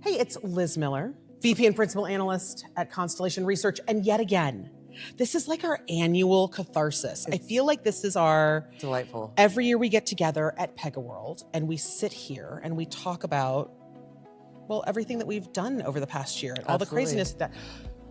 Hey, it's Liz Miller, VP and Principal Analyst at Constellation Research. And yet again, this is like our annual catharsis. I feel like this is our... Delightful. Every year we get together at Pega World and we sit here and we talk about, well, everything that we've done over the past year, and all the craziness that...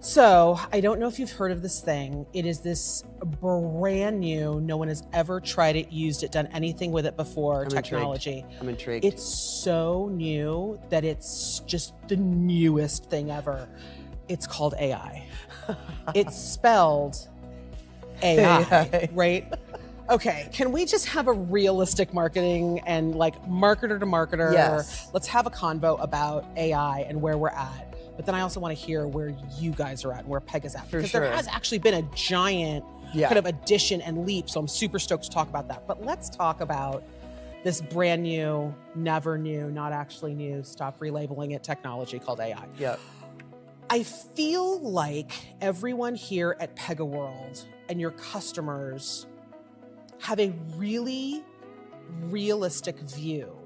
So I don't know if you've heard of this thing. It is this brand new, no one has ever tried it, used it, done anything with it before, technology. I'm intrigued. It's so new that it's just the newest thing ever. It's called AI. It's spelled AI, right? Okay, can we just have a realistic marketing and like marketer to marketer? Yes. Let's have a convo about AI and where we're at. But then I also want to hear where you guys are at and where Pega's at. Because there has actually been a giant kind of addition and leap. So I'm super stoked to talk about that. But let's talk about this brand new, never new, not actually new, stop relabeling it technology called AI. Yep. I feel like everyone here at Pega World and your customers have a really realistic view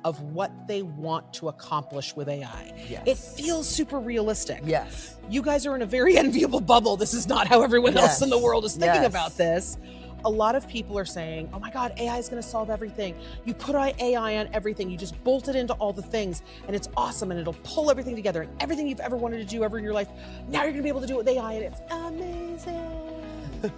of what they want to accomplish with AI. Yes. It feels super realistic. Yes. You guys are in a very enviable bubble. This is not how everyone else in the world is thinking about this. A lot of people are saying, oh my God, AI is gonna solve everything. You put AI on everything, you just bolt it into all the things, and it's awesome, and it'll pull everything together, and everything you've ever wanted to do ever in your life, now you're gonna be able to do it with AI, and it's amazing.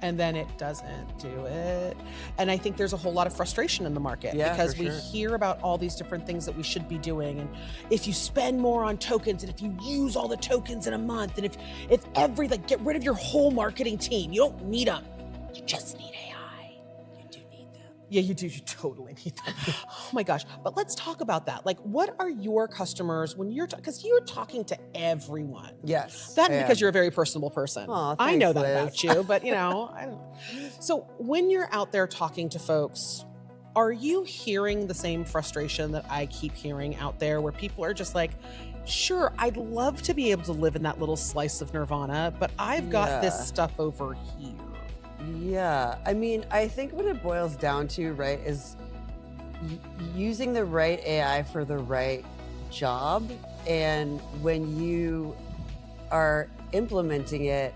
And then it doesn't do it. And I think there's a whole lot of frustration in the market because we hear about all these different things that we should be doing. And if you spend more on tokens, and if you use all the tokens in a month, and if like get rid of your whole marketing team, you don't need them. You just need AI. You do need them. Yeah, you do. You totally need them. Oh my gosh. But let's talk about that. Like, what are your customers when you're, because you're talking to everyone. Yes. Because you're a very personable person. Aw, I know thanks, that Liz. about you, but you know, I don't. So when you're out there talking to folks, are you hearing the same frustration that I keep hearing out there where people are just like, sure, I'd love to be able to live in that little slice of nirvana, but I've got this stuff over here. Yeah, I mean, I think what it boils down to, right, is using the right AI for the right job. And when you are implementing it,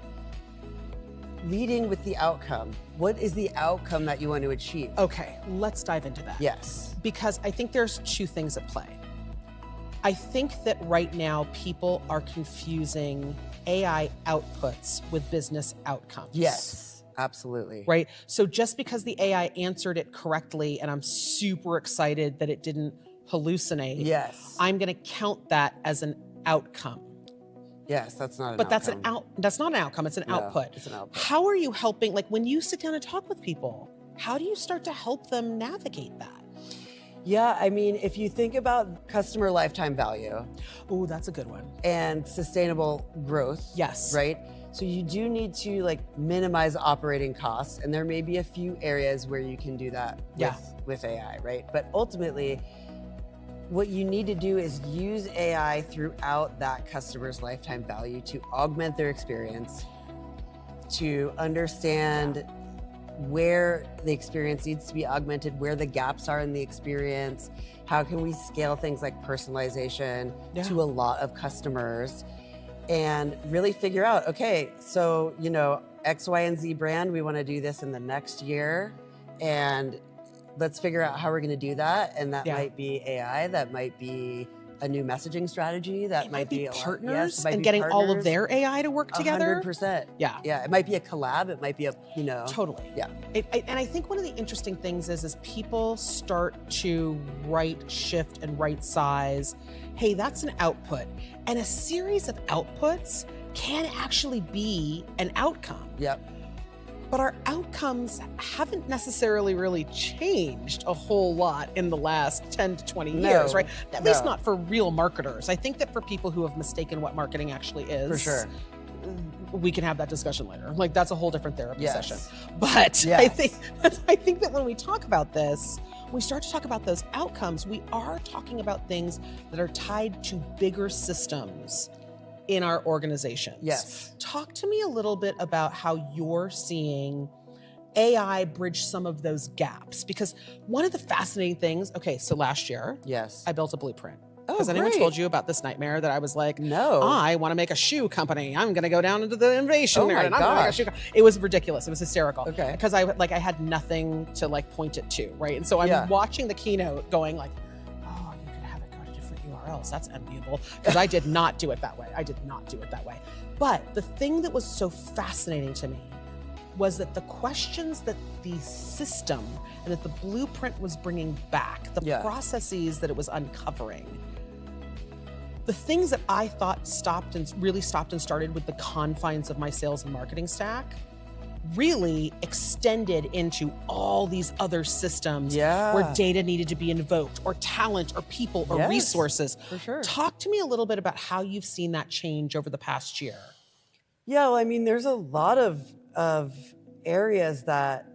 leading with the outcome. What is the outcome that you want to achieve? Okay, let's dive into that. Yes. Because I think there's two things at play. I think that right now people are confusing AI outputs with business outcomes. Yes, absolutely. Right? So just because the AI answered it correctly and I'm super excited that it didn't hallucinate, I'm going to count that as an outcome. Yes, that's not an but outcome. That's not an outcome, it's an output. It's an output. How are you helping, like when you sit down and talk with people, how do you start to help them navigate that? Yeah, I mean, if you think about customer lifetime value. Oh, that's a good one. And sustainable growth. Yes. Right? So you do need to like minimize operating costs, and there may be a few areas where you can do that with AI, right? But ultimately, what you need to do is use AI throughout that customer's lifetime value to augment their experience, to understand where the experience needs to be augmented, where the gaps are in the experience, how can we scale things like personalization to a lot of customers, and really figure out, okay, so, you know, X, Y, and Z brand, we want to do this in the next year, and let's figure out how we're going to do that. And that might be AI, that might be a new messaging strategy, that might be partners and getting all of their AI to work together. 100%. Yeah. Yeah, it might be a collab, it might be a, you know. Totally. Yeah. And I think one of the interesting things is people start to right shift and right size. Hey, that's an output. And a series of outputs can actually be an outcome. Yep. But our outcomes haven't necessarily really changed a whole lot in the last 10 to 20 years, right? At least not for real marketers. I think that for people who have mistaken what marketing actually is, for sure, we can have that discussion later. Like that's a whole different therapy session. But I think that when we talk about this, we start to talk about those outcomes, we are talking about things that are tied to bigger systems in our organizations. Yes. Talk to me a little bit about how you're seeing AI bridge some of those gaps. Because one of the fascinating things, okay, so last year, I built a blueprint. Has anyone told you about this nightmare that I was like, no, I want to make a shoe company. I'm going to go down into the innovation nerd and I'm going to make a shoe company. It was ridiculous. It was hysterical. Okay. Because I had nothing to like point it to, right? And so I'm watching the keynote going like, oh, you could have it go to different URLs. That's enviable. Because I did not do it that way. But the thing that was so fascinating to me was that the questions that the system and that the blueprint was bringing back, the processes that it was uncovering, the things that I thought stopped and started with the confines of my sales and marketing stack really extended into all these other systems where data needed to be invoked, or talent, or people, or resources. For sure. Talk to me a little bit about how you've seen that change over the past year. Yeah, well, I mean, there's a lot of areas that,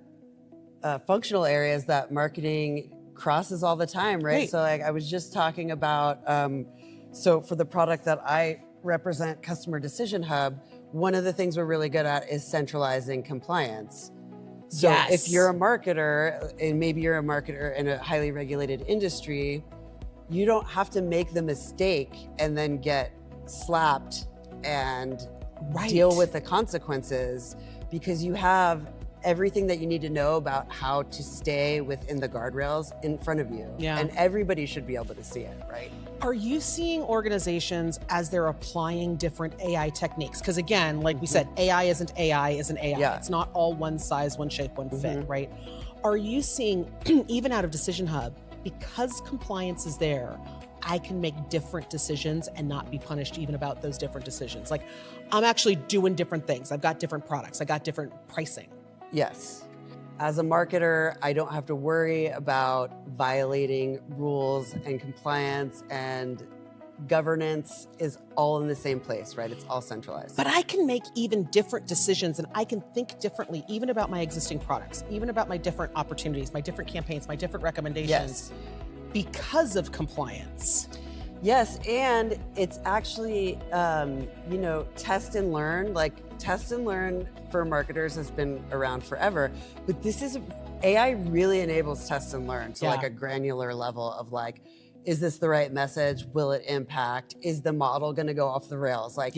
functional areas that marketing crosses all the time, right? So like I was just talking about, so for the product that I represent, Customer Decision Hub, one of the things we're really good at is centralizing compliance. So if you're a marketer, and maybe you're a marketer in a highly regulated industry, you don't have to make the mistake and then get slapped and deal with the consequences, because you have everything that you need to know about how to stay within the guardrails in front of you. And everybody should be able to see it, right? Are you seeing organizations as they're applying different AI techniques? Because again, like we said, AI isn't AI. It's not all one size, one shape, one fit, right? Are you seeing, even out of Decision Hub, because compliance is there, I can make different decisions and not be punished even about those different decisions? Like, I'm actually doing different things. I've got different products. I got different pricing. Yes. As a marketer, I don't have to worry about violating rules, and compliance and governance is all in the same place, right? It's all centralized. But I can make even different decisions, and I can think differently even about my existing products, even about my different opportunities, my different campaigns, my different recommendations because of compliance. Yes, and it's actually, test and learn. Like, test and learn for marketers has been around forever, but AI really enables test and learn to like a granular level of like, is this the right message? Will it impact? Is the model gonna go off the rails? Like,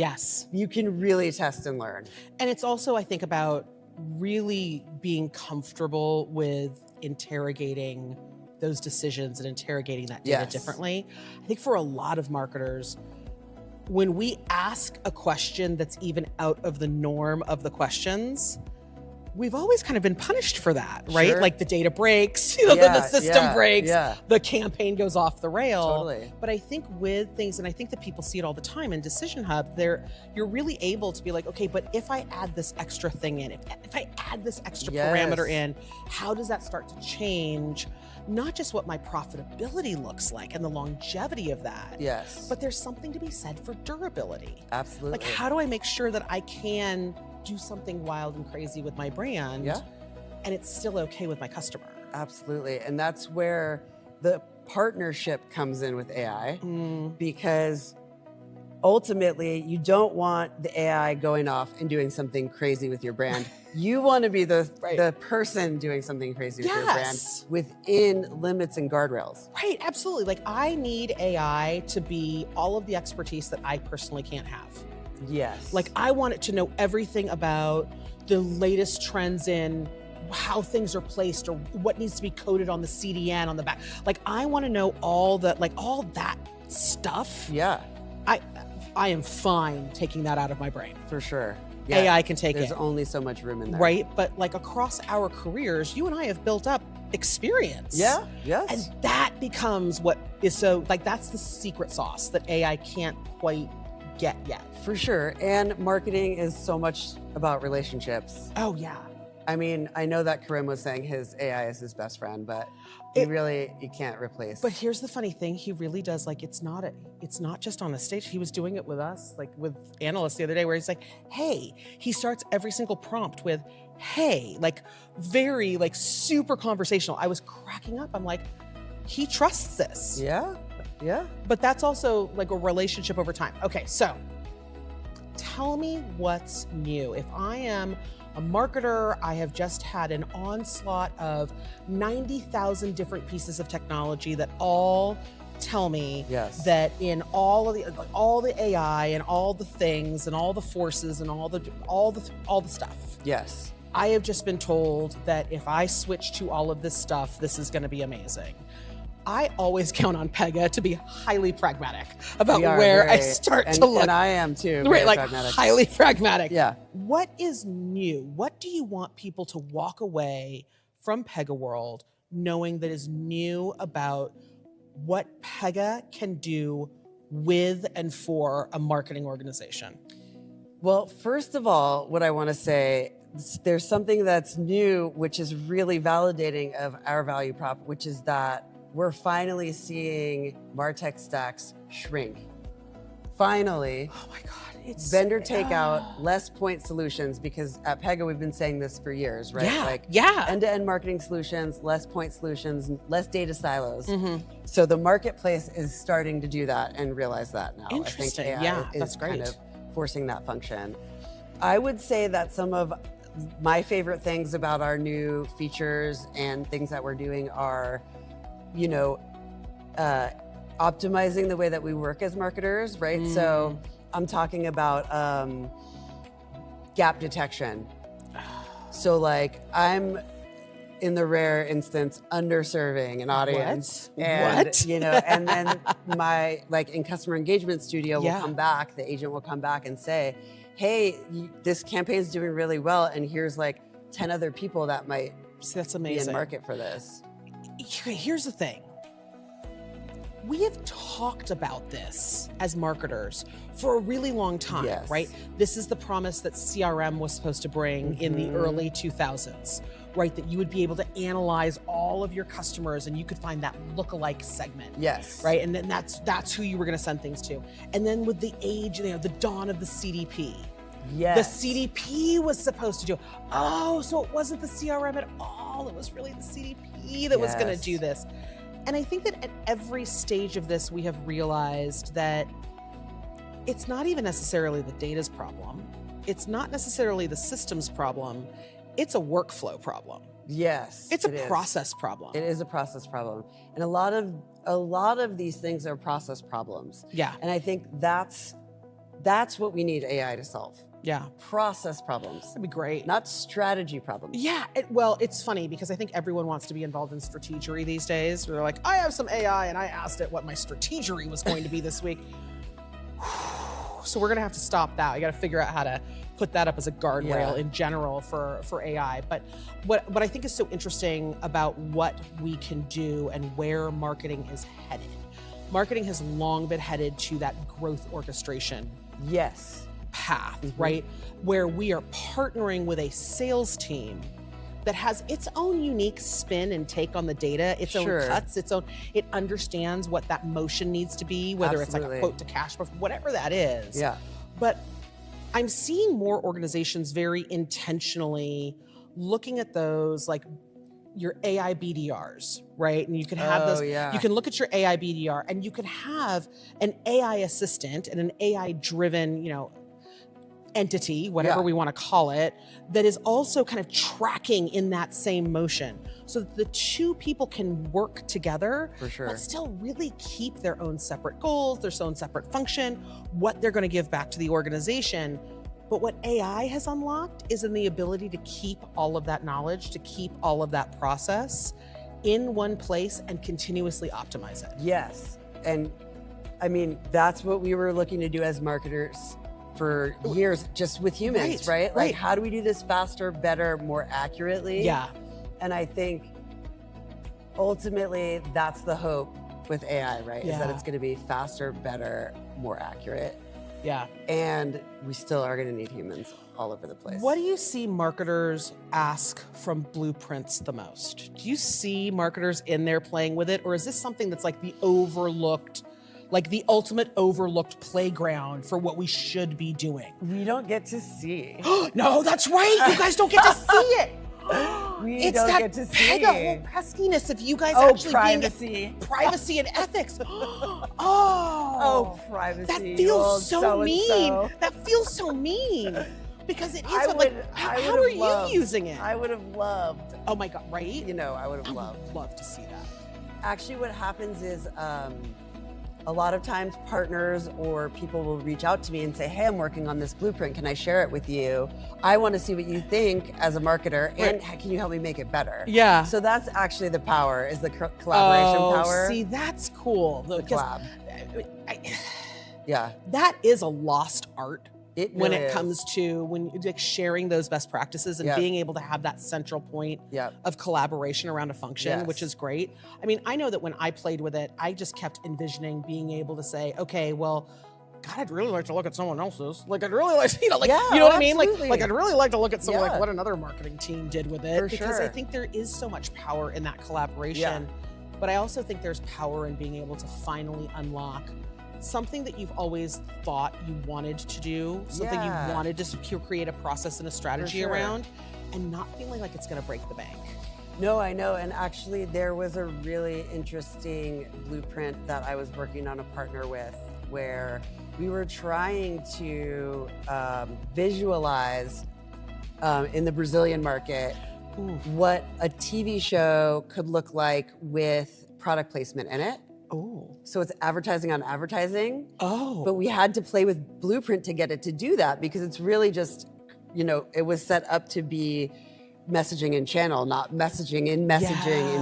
you can really test and learn. And it's also, I think, about really being comfortable with interrogating those decisions and interrogating that data differently. I think for a lot of marketers, when we ask a question that's even out of the norm of the questions, we've always kind of been punished for that, right? Like the data breaks, the system breaks, the campaign goes off the rail. But I think with things, and I think that people see it all the time in Decision Hub, you're really able to be like, okay, but if I add this extra thing in, if I add this extra parameter in, how does that start to change not just what my profitability looks like and the longevity of that, but there's something to be said for durability. Absolutely. Like, how do I make sure that I can do something wild and crazy with my brand and it's still okay with my customer? Absolutely. And that's where the partnership comes in with AI, because ultimately you don't want the AI going off and doing something crazy with your brand. You want to be the person doing something crazy with your brand within limits and guardrails. Right, absolutely. Like, I need AI to be all of the expertise that I personally can't have. Yes. Like, I want it to know everything about the latest trends in how things are placed or what needs to be coded on the CDN on the back. Like, I want to know all that stuff. I am fine taking that out of my brain. For sure. AI can take There's only so much room in there. Right? But like, across our careers, you and I have built up experience. And that becomes what is so, like, that's the secret sauce that AI can't quite get yet. For sure. And marketing is so much about relationships. Oh, yeah. I mean, I know that Karim was saying his AI is his best friend, but you can't replace. But here's the funny thing, he really does, like, it's not just on a stage. He was doing it with us, like with analysts the other day, where he's like, hey, he starts every single prompt with, hey, like, very, like, super conversational. I was cracking up. I'm like, he trusts this. Yeah. But that's also like a relationship over time. Okay, so tell me what's new. If I am a marketer, I have just had an onslaught of 90,000 different pieces of technology that all tell me Yes. that in all the AI and all the things and all the forces and all the stuff. Yes. I have just been told that if I switch to all of this stuff, this is going to be amazing. I always count on Pega to be highly pragmatic about where I start to look. And I am too. Right, like pragmatic. highly pragmatic. Yeah. What is new? What do you want people to walk away from Pega World knowing that is new about what Pega can do with and for a marketing organization? Well, first of all, what I want to say, there's something that's new, which is really validating of our value prop, which is that we're finally seeing MarTech stacks shrink. Finally. Oh my God. It's vendor takeout, less point solutions, because at Pega we've been saying this for years, right? Yeah, like yeah. End-to-end marketing solutions, less point solutions, less data silos. Mm-hmm. So the marketplace is starting to do that and realize that now. Interesting. I think AI Yeah, is that's great. kind of forcing that function. I would say that some of my favorite things about our new features and things that we're doing are, you know, optimizing the way that we work as marketers, right? So I'm talking about gap detection. So like I'm in the rare instance underserving an audience. And, What? you know, and then my, like in customer engagement studio will come back, the agent will come back and say, hey, this campaign's doing really well, and here's like 10 other people that might that's be amazing. in market for this. Here's the thing. We have talked about this as marketers for a really long time, Yes. right? This is the promise that CRM was supposed to bring in the early 2000s, right? That you would be able to analyze all of your customers and you could find that lookalike segment. Yes. Right, and then that's who you were going to send things to. And then with the age, you know, the dawn of the CDP. Yes. The CDP was supposed to do. Oh, so it wasn't the CRM at all. It was really the CDP that was going to do this. And I think that at every stage of this, we have realized that it's not even necessarily the data's problem. It's not necessarily the system's problem. It's a workflow problem. Yes. It's a process problem. It is a process problem. And a lot of these things are process problems. Yeah. And I think that's what we need AI to solve. Yeah. Process problems. That'd be great. Not strategy problems. Yeah, well, it's funny because I think everyone wants to be involved in strategery these days. They're like, I have some AI and I asked it what my strategery was going to be this week. So we're gonna have to stop that. We gotta figure out how to put that up as a guardrail in general for AI. But what I think is so interesting about what we can do and where marketing is headed. Marketing has long been headed to that growth orchestration path, right? Where we are partnering with a sales team that has its own unique spin and take on the data, its own cuts, it understands what that motion needs to be, whether it's like a quote to cash, whatever that is. Yeah. But I'm seeing more organizations very intentionally looking at those, like your AI BDRs, right? And you can have those, you can look at your AI BDR and you can have an AI assistant and an AI driven, you know, entity, whatever we want to call it, that is also kind of tracking in that same motion so that the two people can work together, but still really keep their own separate goals, their own separate function, what they're going to give back to the organization. But what AI has unlocked is in the ability to keep all of that knowledge, to keep all of that process in one place and continuously optimize it. Yes. And I mean, that's what we were looking to do as marketers for years, just with humans, right? Like, how do we do this faster, better, more accurately? Yeah. And I think ultimately that's the hope with AI, right? Is that it's going to be faster, better, more accurate. Yeah. And we still are going to need humans all over the place. What do you see marketers ask from blueprints the most? Do you see marketers in there playing with it? Or is this something that's like the overlooked, like the ultimate overlooked playground for what we should be doing? We don't get to see. No, that's right. You guys don't get to see it. We don't get to see. Pega whole peskiness of you guys actually privacy. Privacy and ethics. Privacy. That feels so mean. That feels so mean. Because it is how are you using it? I would have loved. Oh my God, right? You know, I would have loved. Love to see that. Actually, what happens is a lot of times partners or people will reach out to me and say, hey, I'm working on this blueprint. Can I share it with you? I want to see what you think as a marketer, and can you help me make it better? Yeah. So that's actually the power, is the collaboration power. See, that's cool. The collab. Yeah. That is a lost art. When it comes to like sharing those best practices and being able to have that central point of collaboration around a function, which is great. I mean, I know that when I played with it, I just kept envisioning being able to say, okay, well, God, I'd really like to look at someone else's. Like, I'd really like to, you know what I mean? Like, I'd really like to look at some, like, what another marketing team did with it. Because I think there is so much power in that collaboration. But I also think there's power in being able to finally unlock something that you've always thought you wanted to do, something you wanted to create a process and a strategy around, and not feeling like it's going to break the bank. No, I know. And actually, there was a really interesting blueprint that I was working on a partner with, where we were trying to visualize in the Brazilian market what a TV show could look like with product placement in it. Oh. So it's advertising on advertising. Oh. But we had to play with Blueprint to get it to do that, because it's really just, it was set up to be messaging in channel, not messaging in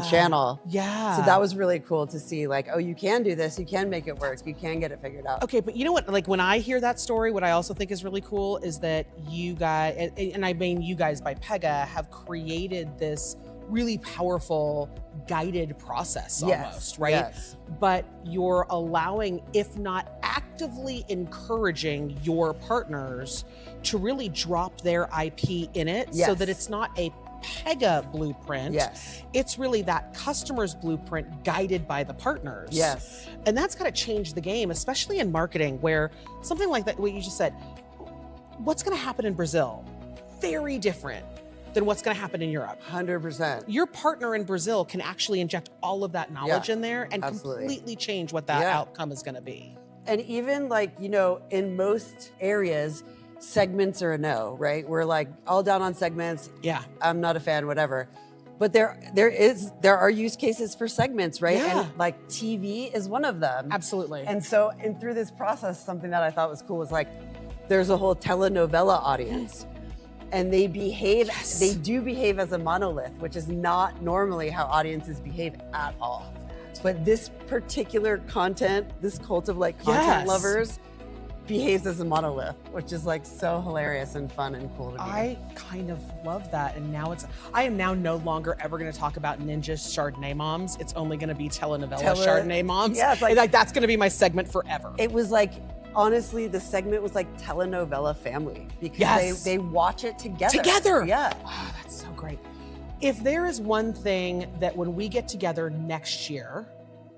channel. Yeah. So that was really cool to see, like, oh, you can do this, you can make it work, you can get it figured out. Okay, but you know what, like when I hear that story, what I also think is really cool is that you guys, and I mean you guys by Pega, have created this really powerful guided process almost, right? Yes. But you're allowing, if not actively encouraging your partners to really drop their IP in it so that it's not a Pega blueprint. Yes. It's really that customer's blueprint guided by the partners. Yes. And that's got to change the game, especially in marketing, where something like that, what you just said, what's going to happen in Brazil? Very different than what's going to happen in Europe. 100%. Your partner in Brazil can actually inject all of that knowledge in there and completely change what that outcome is going to be. And even like, in most areas, segments are a no, right? We're like all down on segments. Yeah. I'm not a fan, whatever. But there are use cases for segments, right? Yeah. And like TV is one of them. Absolutely. And so, through this process, something that I thought was cool was like, there's a whole telenovela audience. And they do behave as a monolith, which is not normally how audiences behave at all. But this particular content, this cult of like content lovers, behaves as a monolith, which is like so hilarious and fun and cool to me. I kind of love that. And now I am now no longer ever going to talk about ninja Chardonnay moms. It's only going to be telenovela Chardonnay moms. Yeah, it's like that's going to be my segment forever. It was like, honestly, the segment was like telenovela family, because they watch it together. Yeah. Oh, that's so great. If there is one thing that when we get together next year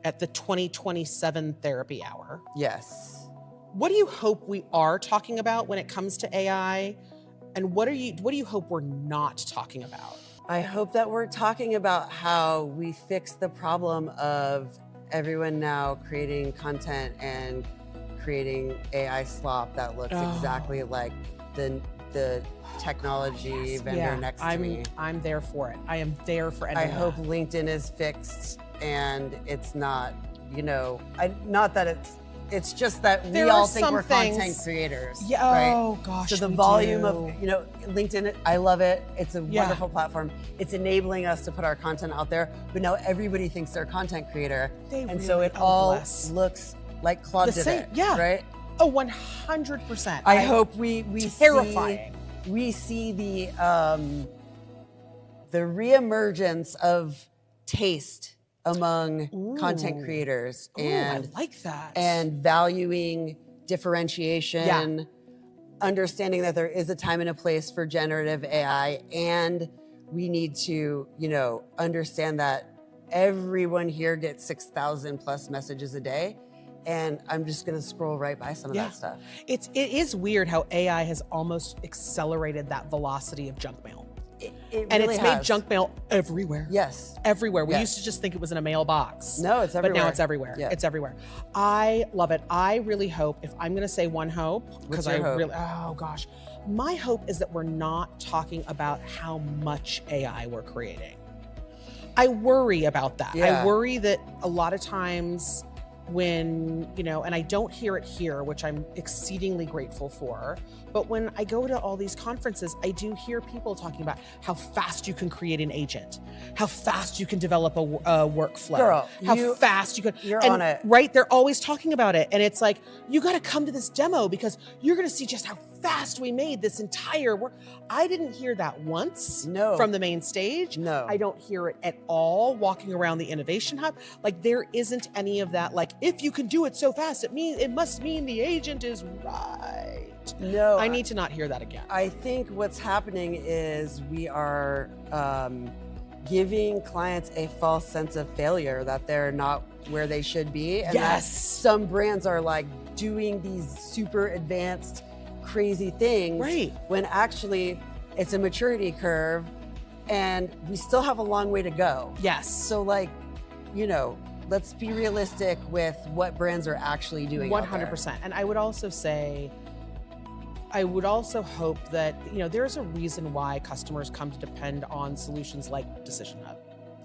at the 2027 Therapy Hour, what do you hope we are talking about when it comes to AI? And what do you hope we're not talking about? I hope that we're talking about how we fix the problem of everyone now creating content and creating AI slop that looks exactly like the technology vendor next to me. I'm there for it. I am there for it. I hope LinkedIn is fixed and it's not, it's just that we all think we're content creators. Yeah. Right? Oh gosh. So the volume of, LinkedIn, I love it. It's a wonderful platform. It's enabling us to put our content out there, but now everybody thinks they're a content creator. So it all looks like Claude did it, right? Oh, 100%. I hope we terrifying. We see the reemergence of taste among content creators, and I like that. And valuing differentiation, understanding that there is a time and a place for generative AI, and we need to, understand that everyone here gets 6,000 plus messages a day. And I'm just going to scroll right by some of that stuff. It is weird how AI has almost accelerated that velocity of junk mail. It and really it's has. made junk mail everywhere. Yes. Everywhere. We used to just think it was in a mailbox. No, it's everywhere. But now it's everywhere. Yeah. It's everywhere. I love it. I really hope, if I'm going to say one hope, because oh gosh, my hope is that we're not talking about how much AI we're creating. I worry about that. Yeah. I worry that a lot of times when, and I don't hear it here, which I'm exceedingly grateful for, but when I go to all these conferences, I do hear people talking about how fast you can create an agent, how fast you can develop a workflow, Girl, how fast you can. You're on it. Right? They're always talking about it. And it's like, you got to come to this demo because you're going to see just how fast we made this entire work. I didn't hear that once from the main stage. No. I don't hear it at all walking around the innovation hub. Like, there isn't any of that. Like, if you can do it so fast, it must mean the agent is right. No. I need to not hear that again. I think what's happening is we are giving clients a false sense of failure, that they're not where they should be. And that some brands are like doing these super advanced, crazy things. Right. When actually it's a maturity curve and we still have a long way to go. Yes. So like, let's be realistic with what brands are actually doing. 100%. And I would also say, I would also hope that, there's a reason why customers come to depend on solutions like Decision Hub.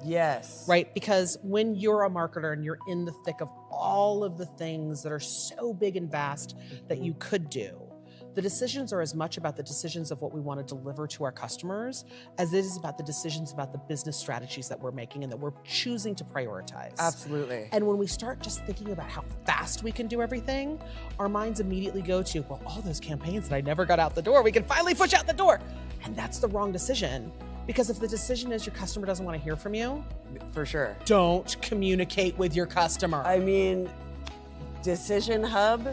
Yes. Right? Because when you're a marketer and you're in the thick of all of the things that are so big and vast that you could do, the decisions are as much about the decisions of what we want to deliver to our customers as it is about the decisions about the business strategies that we're making and that we're choosing to prioritize. Absolutely. And when we start just thinking about how fast we can do everything, our minds immediately go to, well, all those campaigns that I never got out the door, we can finally push out the door. And that's the wrong decision. Because if the decision is your customer doesn't want to hear from you, for sure, don't communicate with your customer. I mean, Decision Hub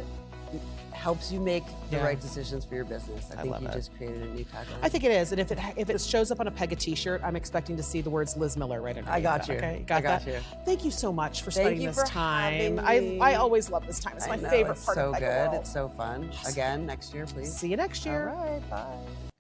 helps you make the right decisions for your business. I think you just created a new tagline. I think it is, and if it shows up on a Pega T-shirt, I'm expecting to see the words Liz Miller right underneath. I got you. Okay, got you. Thank you so much for spending this time. Having me. I always love this time. It's my favorite part of Pega World. It's so good. It's so fun. Again, next year, please. See you next year. All right. Bye.